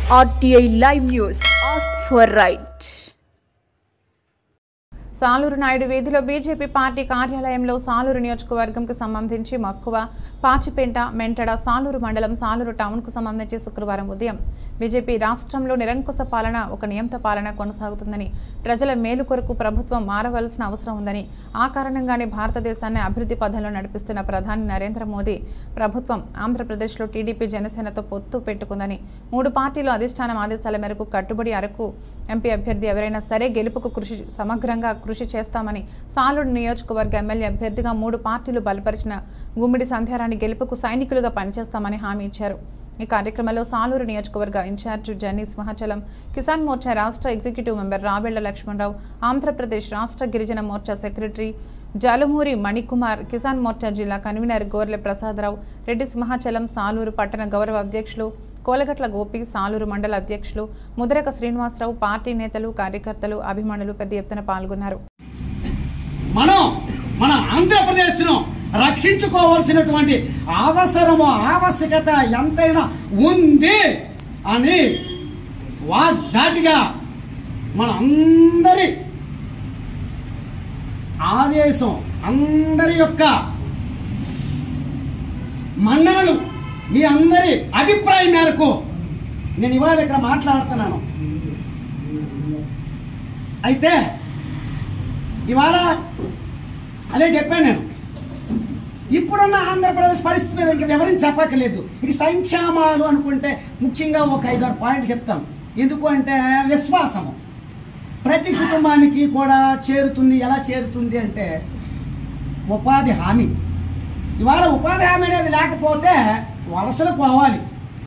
RTI Live News. Ask for right. Saluru Naidu వీధిలో BJP party కార్యాలయంలో సాలూరు నియోజకవర్గంకు సంబంధించి మక్కువ పాచిపెంట మెంటడ సాలూరు మండలం సాలూరు టౌన్కు సంబంధించి శుక్రవారం ఉదయం బీజేపీ రాష్ట్రంలో నిరంకుశ పాలన ఒక నియంత పాలన కొనసాగుతుందని ప్రజల మేలు కొరకు ప్రభుత్వం మారవలసిన అవసరం ఉందని ఆ కారణంగానే భారతదేశాన్ని అభివృద్ధి పథంలో నడిపిస్తున్న ప్రధాని నరేంద్ర మోదీ ప్రభుత్వం ఆంధ్రప్రదేశ్లో టీడీపీ జనసేనతో పొత్తు పెట్టుకుందని 3 పార్టీలు అధిష్టానం ఆదేశాల మేరకు కట్టుబడి అరకు ఎంపీ అభ్యర్థి ఎవరైనా సరే గెలుపుకు సమగ్రంగా కృషి చేస్తామని సాలూరు నియోజకవర్గ ఎమ్మెల్యే అభ్యర్థిగా 3 పార్టీలు బలపరిచిన గుమ్మిడి సంధ్యారాణి గెలుపుకు సైనికులుగా పనిచేస్తామని హామీ ఇచ్చారు. ఈ కార్యక్రమంలో సాలూరు నియోజకవర్గ ఇన్ఛార్జ్ జనీ సింహాచలం, కిసాన్ మోర్చా రాష్ట్ర ఎగ్జిక్యూటివ్ మెంబర్ రాబెళ్ల లక్ష్మణరావు, ఆంధ్రప్రదేశ్ రాష్ట్ర గిరిజన మోర్చా సెక్రటరీ జాలుమూరి మణికుమార్, కిసాన్ మోర్చా జిల్లా కన్వీనర్ గోర్లె ప్రసాదరావు, రెడ్డి సింహాచలం, సాలూరు పట్టణ గౌరవ అధ్యక్షులు కోలగట్ల గోపి, సాలూరు మండల అధ్యక్షులు ముదరక శ్రీనివాసరావు, పార్టీ నేతలు, కార్యకర్తలు, అభిమానులు పెద్ద ఎత్తున పాల్గొన్నారు. మన ఆంధ్రప్రదేశ్ను రక్షించుకోవాల్సినటువంటి ఆవశ్యకత ఎంతైనా ఉంది అని వాగ్దాటిగా మన అందరి ఆదేశం, అందరి యొక్క మన్ననలు, మీ అందరి అభిప్రాయం మేరకు నేను ఇవాళ ఇక్కడ మాట్లాడుతున్నాను. అయితే ఇవాళ అదే చెప్పాను నేను. ఇప్పుడున్న ఆంధ్రప్రదేశ్ పరిస్థితి మీద ఇంకా వివరించి చెప్పక్కర్లేదు. ఇక సంక్షేమాలు అనుకుంటే ముఖ్యంగా ఒక 5-6 పాయింట్లు చెప్తాం. ఎందుకు అంటే విశ్వాసము ప్రతి కుటుంబానికి కూడా చేరుతుంది. ఎలా చేరుతుంది అంటే ఉపాధి హామీ. ఇవాళ ఉపాధి హామీ అనేది లేకపోతే వలసలు పోవాలి.